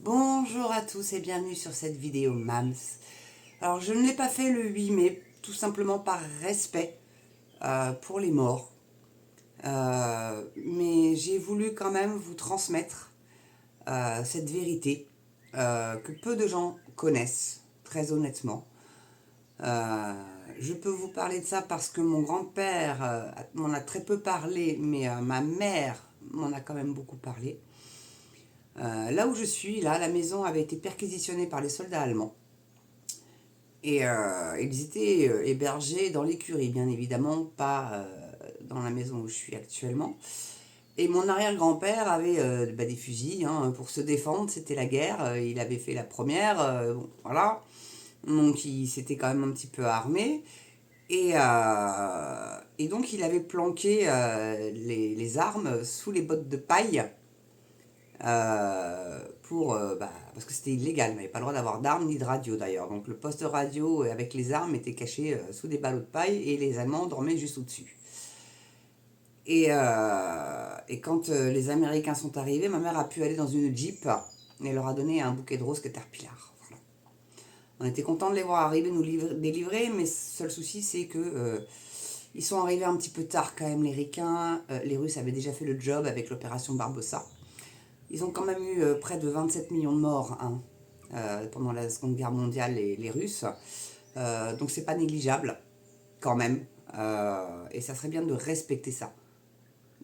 Bonjour à tous et bienvenue sur cette vidéo MAMS. Alors je ne l'ai pas fait le 8 mai, tout simplement par respect pour les morts. Mais j'ai voulu quand même vous transmettre cette vérité que peu de gens connaissent, très honnêtement. Je peux vous parler de ça parce que mon grand-père m'en a très peu parlé, mais ma mère m'en a quand même beaucoup parlé. Là où je suis, là, la maison avait été perquisitionnée par les soldats allemands. Et ils étaient hébergés dans l'écurie, bien évidemment, pas dans la maison où je suis actuellement. Et mon arrière-grand-père avait des fusils pour se défendre, c'était la guerre, il avait fait la première, bon, voilà. Donc il s'était quand même un petit peu armé. Et donc il avait planqué les armes sous les bottes de paille parce que c'était illégal, il n'avait pas le droit d'avoir d'armes ni de radio d'ailleurs. Donc le poste radio avec les armes était caché sous des ballots de paille et les Allemands dormaient juste au-dessus. Et quand les Américains sont arrivés, ma mère a pu aller dans une Jeep et leur a donné un bouquet de roses Caterpillar. Voilà. On était contents de les voir arriver, nous délivrer, mais le seul souci c'est que ils sont arrivés un petit peu tard quand même, les Ricains. Les Russes avaient déjà fait le job avec l'opération Barbossa. Ils ont quand même eu près de 27 millions de morts pendant la Seconde Guerre mondiale, les Russes. Donc c'est pas négligeable, quand même. Et ça serait bien de respecter ça.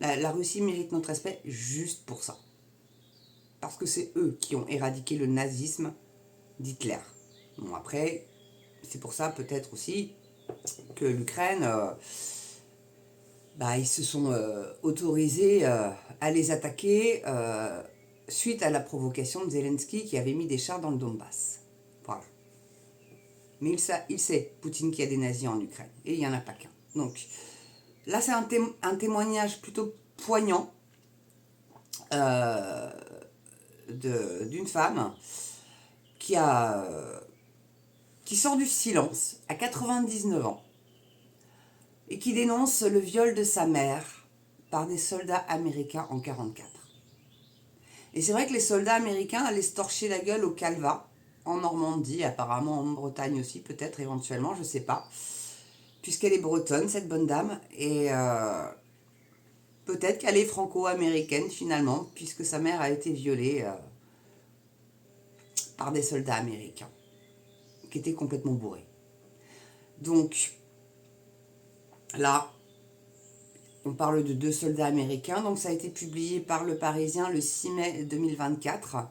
La Russie mérite notre respect juste pour ça. Parce que c'est eux qui ont éradiqué le nazisme d'Hitler. Bon, après, c'est pour ça peut-être aussi que l'Ukraine, ils se sont autorisés à les attaquer suite à la provocation de Zelensky qui avait mis des chars dans le Donbass. Voilà. Mais il sait, Poutine, qu'il y a des nazis en Ukraine. Et il n'y en a pas qu'un. Donc là, c'est un témoignage plutôt poignant d'une femme qui sort du silence à 99 ans et qui dénonce le viol de sa mère par des soldats américains en 1944. Et c'est vrai que les soldats américains allaient se torcher la gueule au Calva, en Normandie, apparemment en Bretagne aussi, peut-être éventuellement, je ne sais pas, puisqu'elle est bretonne, cette bonne dame, et peut-être qu'elle est franco-américaine finalement, puisque sa mère a été violée par des soldats américains, qui étaient complètement bourrés. Donc là, on parle de 2 soldats américains, donc ça a été publié par Le Parisien le 6 mai 2024.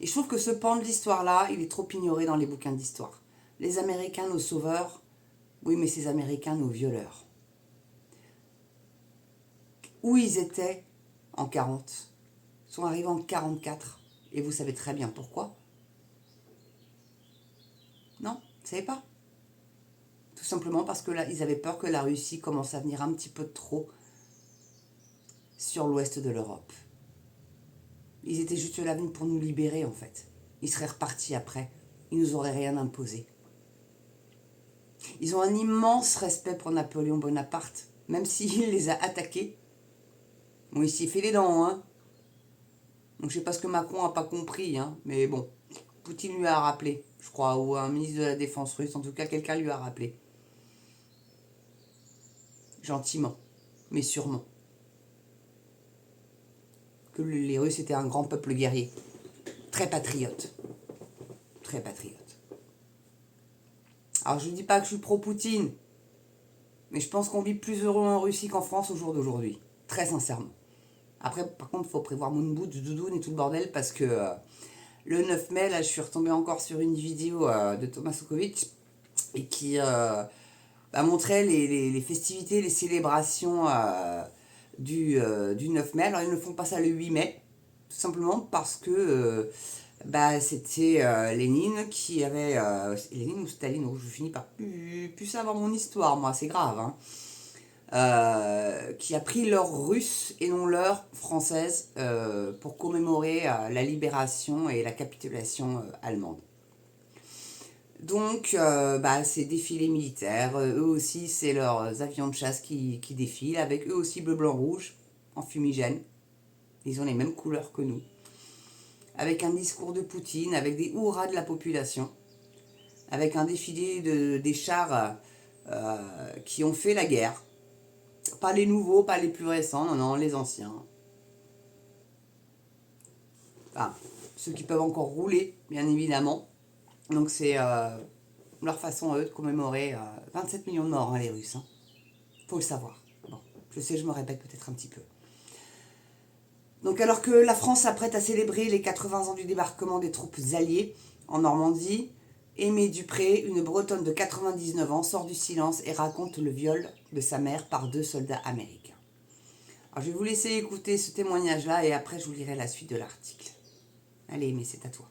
Et je trouve que ce pan de l'histoire-là, il est trop ignoré dans les bouquins d'histoire. Les Américains, nos sauveurs, oui, mais ces Américains, nos violeurs. Où ils étaient en 40, sont arrivés en 44, et vous savez très bien pourquoi. Non, vous ne savez pas. Tout simplement parce que là, ils avaient peur que la Russie commence à venir un petit peu trop sur l'ouest de l'Europe. Ils étaient juste là venus pour nous libérer, en fait. Ils seraient repartis après. Ils nous auraient rien imposé. Ils ont un immense respect pour Napoléon Bonaparte, même s'il les a attaqués. Bon, il s'y fait les dents, hein. Donc je sais pas ce que Macron a pas compris, hein, mais bon, Poutine lui a rappelé, je crois, ou un ministre de la Défense russe, en tout cas quelqu'un lui a rappelé. Gentiment, mais sûrement. Que les Russes étaient un grand peuple guerrier. Très patriote. Très patriote. Alors je ne dis pas que je suis pro-Poutine, mais je pense qu'on vit plus heureux en Russie qu'en France au jour d'aujourd'hui. Très sincèrement. Après, par contre, il faut prévoir Moon Boot, Doudoune et tout le bordel parce que le 9 mai, là, je suis retombée encore sur une vidéo de Thomas Sokovic et qui montrait les festivités, les célébrations du 9 mai. Alors, ils ne font pas ça le 8 mai, tout simplement parce que c'était Lénine qui avait... Lénine ou Staline, je finis par plus savoir mon histoire, moi, c'est grave, hein. Qui a pris l'heure russe et non l'heure française pour commémorer la libération et la capitulation allemande. Donc, ces défilés militaires, eux aussi, c'est leurs avions de chasse qui défilent, avec eux aussi bleu, blanc, rouge, en fumigène. Ils ont les mêmes couleurs que nous. avec un discours de Poutine, avec des hurrahs de la population, avec un défilé des chars qui ont fait la guerre. Pas les nouveaux, pas les plus récents, non, non, les anciens. Enfin, ceux qui peuvent encore rouler, bien évidemment. Donc c'est leur façon, eux, de commémorer 27 millions de morts, hein, les Russes. Hein. Faut le savoir. Bon, je sais, je me répète peut-être un petit peu. Donc alors que la France s'apprête à célébrer les 80 ans du débarquement des troupes alliées en Normandie, Aimée Dupré, une Bretonne de 99 ans, sort du silence et raconte le viol de sa mère par 2 soldats américains. Alors je vais vous laisser écouter ce témoignage-là et après je vous lirai la suite de l'article. Allez, Aimée, c'est à toi.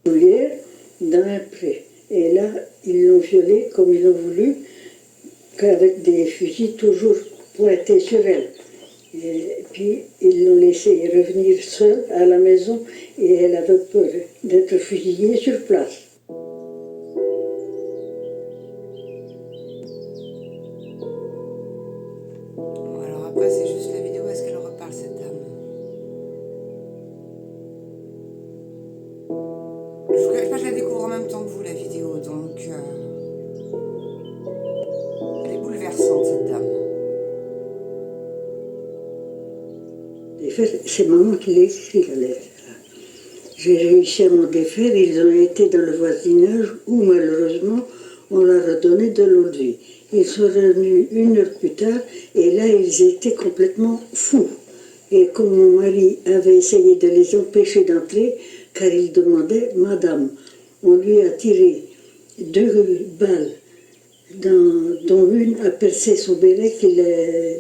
Dans un pré. Et là, ils l'ont violée comme ils l'ont voulu, qu'avec des fusils toujours pointés sur elle. Et puis, ils l'ont laissée revenir seule à la maison et elle avait peur d'être fusillée sur place. Alors après, c'est juste la vidéo. Est-ce qu'elle reparle, cette dame? Je vous cache pas, je la découvre en même temps que vous, la vidéo. Donc, elle est bouleversante, cette dame. C'est maman qui l'a écrit, la lettre. J'ai réussi à m'en défaire. Ils ont été dans le voisinage où, malheureusement, on leur a donné de l'eau de vie. Ils sont revenus 1 heure plus tard et là, ils étaient complètement fous. Et comme mon mari avait essayé de les empêcher d'entrer, car il demandait « Madame », on lui a tiré 2 balles, dont une a percé son béret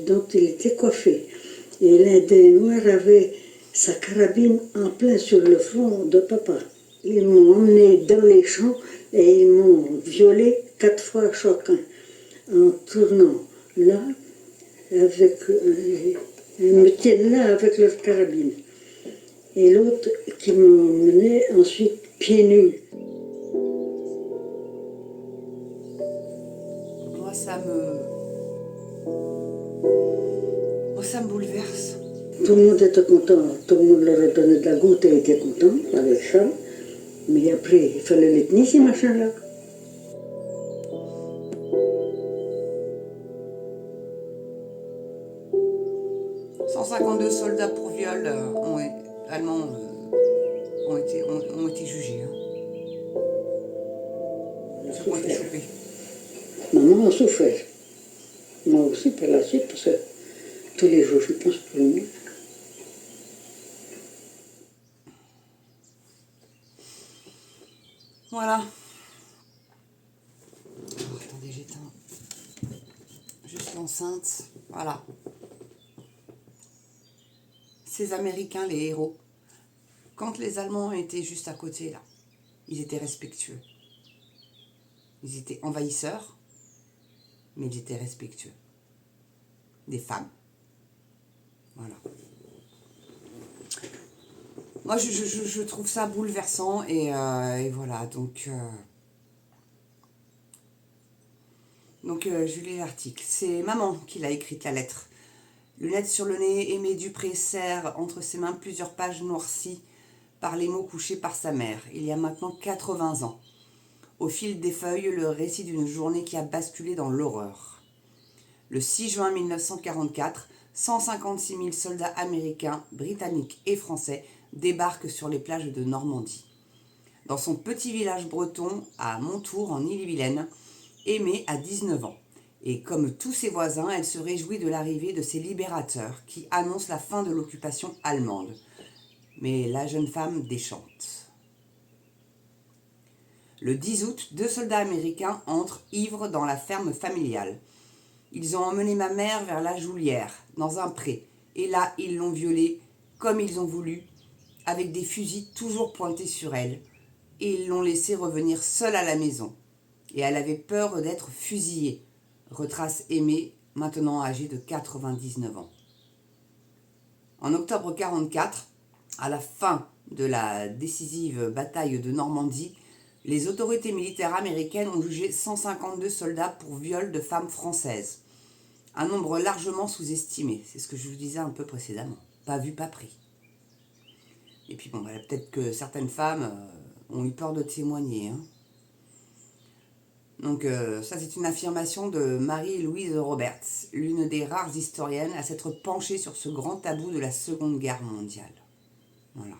dont il était coiffé. Et l'un des Noirs avait sa carabine en plein sur le front de papa. Ils m'ont emmené dans les champs et ils m'ont violé 4 fois chacun, en tournant là, avec, ils me tiennent là avec leur carabine. Et l'autre qui m'a emmené ensuite pieds nus. Moi, ça me bouleverse. Tout le monde était content, tout le monde leur a donné de la goutte et était content avec ça. Mais après, il fallait les tenir, ces machins-là. 152 soldats pour viol allemands ont été jugés. Hein. Ceux qui ont été chopés. Maman a souffert. Moi aussi, par la suite, parce que tous les jours, je pense pour lui. Voilà. Oh, attendez, j'éteins. Je suis enceinte. Voilà. Ces Américains, les héros, quand les Allemands étaient juste à côté, là, ils étaient respectueux. Ils étaient envahisseurs, mais ils étaient respectueux. Des femmes. Voilà. Moi, je trouve ça bouleversant et voilà, donc je lis l'article. C'est maman qui l'a écrite, la lettre. Lunettes sur le nez, Aimée Dupré serre entre ses mains plusieurs pages noircies par les mots couchés par sa mère, il y a maintenant 80 ans. Au fil des feuilles, le récit d'une journée qui a basculé dans l'horreur. Le 6 juin 1944, 156 000 soldats américains, britanniques et français débarquent sur les plages de Normandie. Dans son petit village breton, à Montour, en Ille-et-Vilaine, Aimée a 19 ans. Et comme tous ses voisins, elle se réjouit de l'arrivée de ses libérateurs qui annoncent la fin de l'occupation allemande. Mais la jeune femme déchante. Le 10 août, 2 soldats américains entrent ivres dans la ferme familiale. Ils ont emmené ma mère vers la Joulière, dans un pré, et là, ils l'ont violée comme ils ont voulu, avec des fusils toujours pointés sur elle, et ils l'ont laissée revenir seule à la maison. Et elle avait peur d'être fusillée, retrace Aimée, maintenant âgée de 99 ans. En octobre 1944, à la fin de la décisive bataille de Normandie, les autorités militaires américaines ont jugé 152 soldats pour viol de femmes françaises. Un nombre largement sous-estimé, c'est ce que je vous disais un peu précédemment. Pas vu, pas pris. Et puis bon, peut-être que certaines femmes ont eu peur de témoigner. Hein. Donc ça, c'est une affirmation de Marie-Louise Roberts, l'une des rares historiennes à s'être penchée sur ce grand tabou de la Seconde Guerre mondiale. Voilà.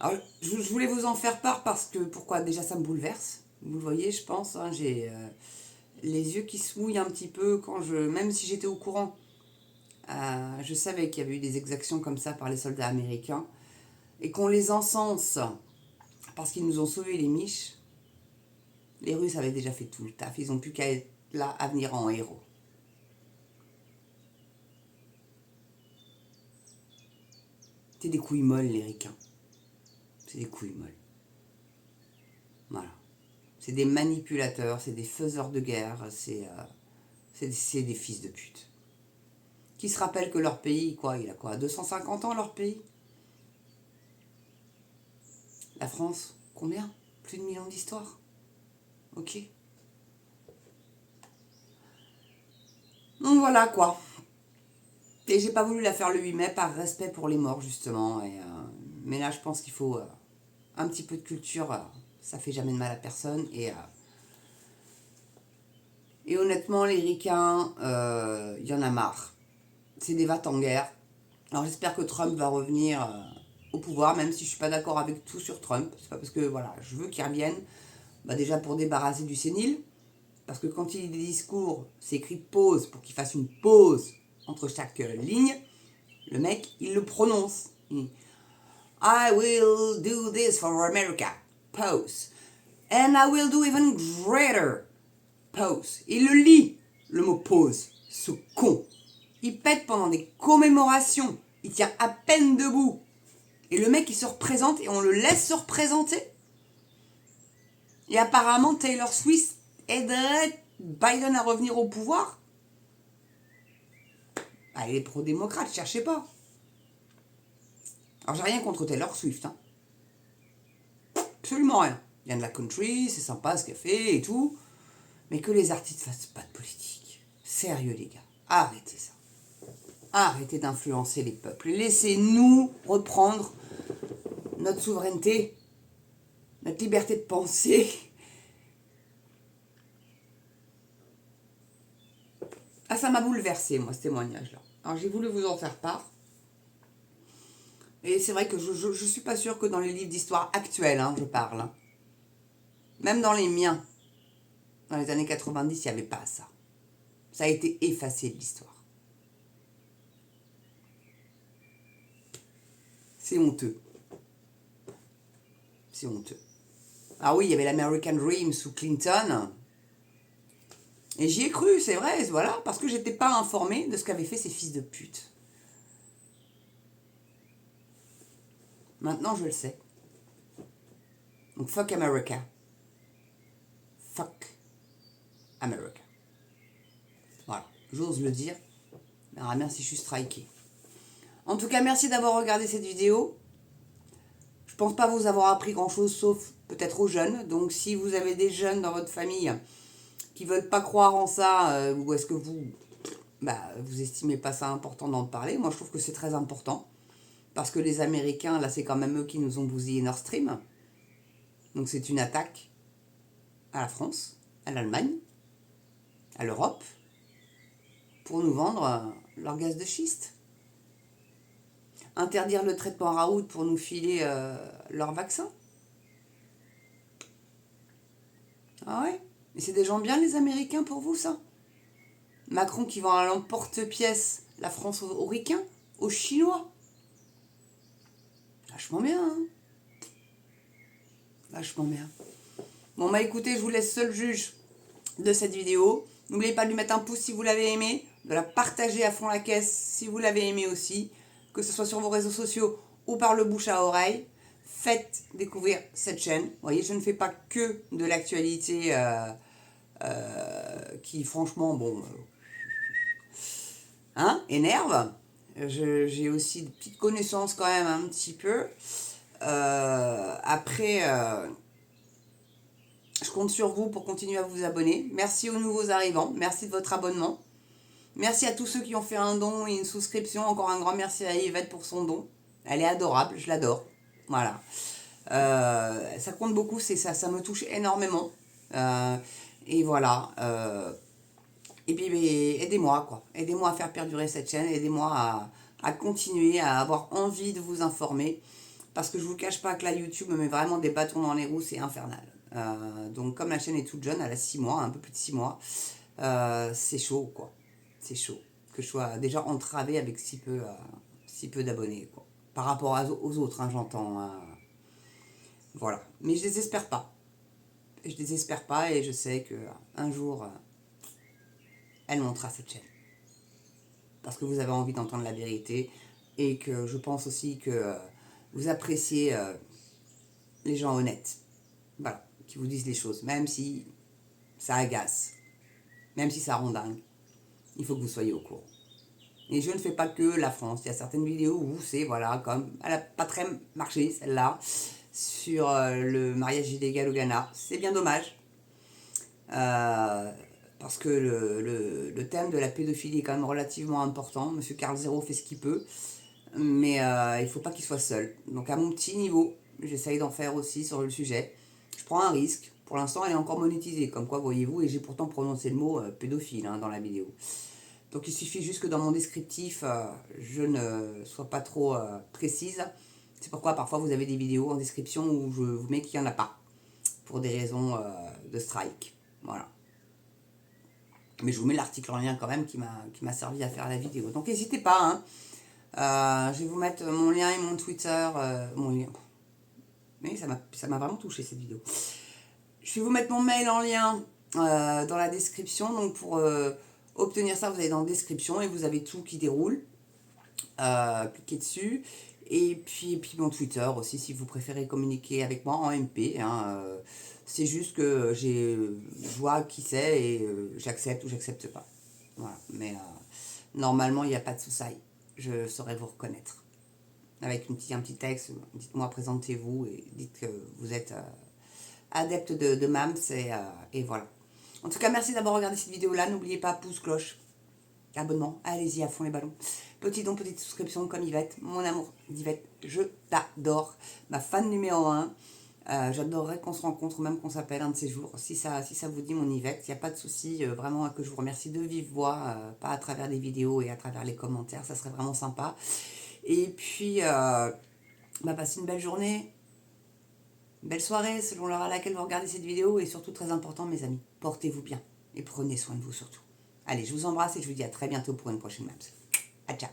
Alors, je voulais vous en faire part parce que, pourquoi? Déjà, ça me bouleverse. Vous le voyez, je pense, hein, j'ai les yeux qui se mouillent un petit peu quand même si j'étais au courant, je savais qu'il y avait eu des exactions comme ça par les soldats américains et qu'on les encense parce qu'ils nous ont sauvé les miches. Les Russes avaient déjà fait tout le taf, ils n'ont plus qu'à être là à venir en héros. C'est des couilles molles, les ricains. C'est des couilles molles. Voilà. C'est des manipulateurs, c'est des faiseurs de guerre, c'est des fils de pute. Qui se rappellent que leur pays, il a quoi, 250 ans leur pays? La France, combien? Plus de 1000 ans d'histoire. Ok. Donc voilà quoi. Et j'ai pas voulu la faire le 8 mai par respect pour les morts justement. Mais là je pense qu'il faut un petit peu de culture, ça fait jamais de mal à personne. Et honnêtement les ricains, y en a marre. C'est des vats en guerre. Alors j'espère que Trump va revenir au pouvoir, même si je suis pas d'accord avec tout sur Trump. C'est pas parce que voilà, je veux qu'il revienne. Déjà pour débarrasser du sénile. Parce que quand il dit des discours, c'est écrit pause pour qu'il fasse une pause entre chaque ligne. Le mec, il le prononce. I will do this for America. Pause. And I will do even greater. Pause. Il le lit, le mot pause. Ce con. Il pète pendant des commémorations. Il tient à peine debout. Et le mec, il se représente et on le laisse se représenter. Et apparemment, Taylor Swift aiderait Biden à revenir au pouvoir. Elle est pro-démocrate, cherchez pas. Alors j'ai rien contre Taylor Swift. Hein. Absolument rien. Il vient de la country, c'est sympa ce qu'elle fait et tout. Mais que les artistes fassent pas de politique. Sérieux les gars, arrêtez ça. Arrêtez d'influencer les peuples. Laissez-nous reprendre notre souveraineté, notre liberté de penser. Ah, ça m'a bouleversé, moi, ce témoignage-là. Alors, j'ai voulu vous en faire part. Et c'est vrai que je suis pas sûre que dans les livres d'histoire actuels, je parle. Hein. Même dans les miens, dans les années 90, il n'y avait pas ça. Ça a été effacé de l'histoire. C'est honteux. C'est honteux. Ah oui, il y avait l'American Dream sous Clinton. Et j'y ai cru, c'est vrai, voilà, parce que j'étais pas informée de ce qu'avaient fait ces fils de pute. Maintenant, je le sais. Donc, fuck America. Fuck America. Voilà, j'ose le dire. Alors, merci, je suis strikée. En tout cas, merci d'avoir regardé cette vidéo. Je pense pas vous avoir appris grand-chose, sauf peut-être aux jeunes. Donc, si vous avez des jeunes dans votre famille qui veulent pas croire en ça, ou est-ce que vous estimez pas ça important d'en parler? Moi, je trouve que c'est très important. Parce que les Américains, là, c'est quand même eux qui nous ont bousillé Nord Stream. Donc, c'est une attaque à la France, à l'Allemagne, à l'Europe, pour nous vendre leur gaz de schiste. Interdire le traitement Raoult pour nous filer leur vaccin. Ah ouais? Mais c'est des gens bien, les Américains, pour vous, ça? Macron qui vend à l'emporte-pièce la France aux Ricains, aux Chinois. Vachement bien, hein? Vachement bien. Bon, écoutez, je vous laisse seul juge de cette vidéo. N'oubliez pas de lui mettre un pouce si vous l'avez aimé, de la partager à fond la caisse si vous l'avez aimé aussi, que ce soit sur vos réseaux sociaux ou par le bouche à oreille. Faites découvrir cette chaîne. Vous voyez, je ne fais pas que de l'actualité qui, franchement, énerve. J'ai aussi des petites connaissances quand même un petit peu. Après, je compte sur vous pour continuer à vous abonner. Merci aux nouveaux arrivants. Merci de votre abonnement. Merci à tous ceux qui ont fait un don et une souscription. Encore un grand merci à Yvette pour son don. Elle est adorable, je l'adore. Voilà. Ça compte beaucoup, ça me touche énormément. Et voilà. Et puis aidez-moi, quoi. Aidez-moi à faire perdurer cette chaîne, aidez-moi à continuer, à avoir envie de vous informer. Parce que je ne vous cache pas que là, YouTube me met vraiment des bâtons dans les roues, c'est infernal. Donc comme la chaîne est toute jeune, elle a 6 mois, un peu plus de 6 mois, c'est chaud, quoi. C'est chaud. Que je sois déjà entravée avec si peu d'abonnés, quoi. Par rapport aux autres, hein, j'entends. Voilà. Mais je désespère pas. Je désespère pas et je sais qu'un jour, elle montera cette chaîne. Parce que vous avez envie d'entendre la vérité et que je pense aussi que vous appréciez les gens honnêtes. Voilà. Qui vous disent les choses. Même si ça agace. Même si ça rend dingue. Il faut que vous soyez au courant. Et je ne fais pas que la France. Il y a certaines vidéos où c'est, voilà, comme elle n'a pas très marché, celle-là, sur le mariage illégal au Ghana. C'est bien dommage. Parce que le thème de la pédophilie est quand même relativement important. Monsieur Carl Zero fait ce qu'il peut. Mais il ne faut pas qu'il soit seul. Donc à mon petit niveau, j'essaye d'en faire aussi sur le sujet. Je prends un risque. Pour l'instant, elle est encore monétisée, comme quoi, voyez-vous, et j'ai pourtant prononcé le mot pédophile hein, dans la vidéo. Donc il suffit juste que dans mon descriptif, je ne sois pas trop précise. C'est pourquoi parfois vous avez des vidéos en description où je vous mets qu'il n'y en a pas, pour des raisons de strike. Voilà. Mais je vous mets l'article en lien quand même qui m'a servi à faire la vidéo. Donc n'hésitez pas, hein. Je vais vous mettre mon lien et mon Twitter, mon lien. Mais ça m'a vraiment touché cette vidéo. Je vais vous mettre mon mail en lien dans la description. Donc pour obtenir ça, vous allez dans la description et vous avez tout qui déroule. Cliquez dessus. Et puis mon Twitter aussi, si vous préférez communiquer avec moi en MP. Hein, c'est juste que je vois qui c'est et j'accepte ou j'accepte pas. Voilà. Mais normalement, il n'y a pas de souci. Je saurais vous reconnaître. Avec un petit texte, dites-moi, présentez-vous et dites que vous êtes adepte de MAMS et voilà. En tout cas, merci d'avoir regardé cette vidéo-là. N'oubliez pas, pouce, cloche, abonnement, allez-y à fond les ballons. Petit don, petite souscription comme Yvette, mon amour d'Yvette, je t'adore. Ma fan numéro 1. J'adorerais qu'on se rencontre, même qu'on s'appelle un de ces jours. Si ça vous dit, mon Yvette, il n'y a pas de souci. Vraiment que je vous remercie de vive voix, pas à travers des vidéos et à travers les commentaires. Ça serait vraiment sympa. Et puis, passez une belle journée, une belle soirée, selon l'heure à laquelle vous regardez cette vidéo. Et surtout, très important, mes amis, portez-vous bien. Et prenez soin de vous surtout. Allez, je vous embrasse et je vous dis à très bientôt pour une prochaine Maps. À ciao.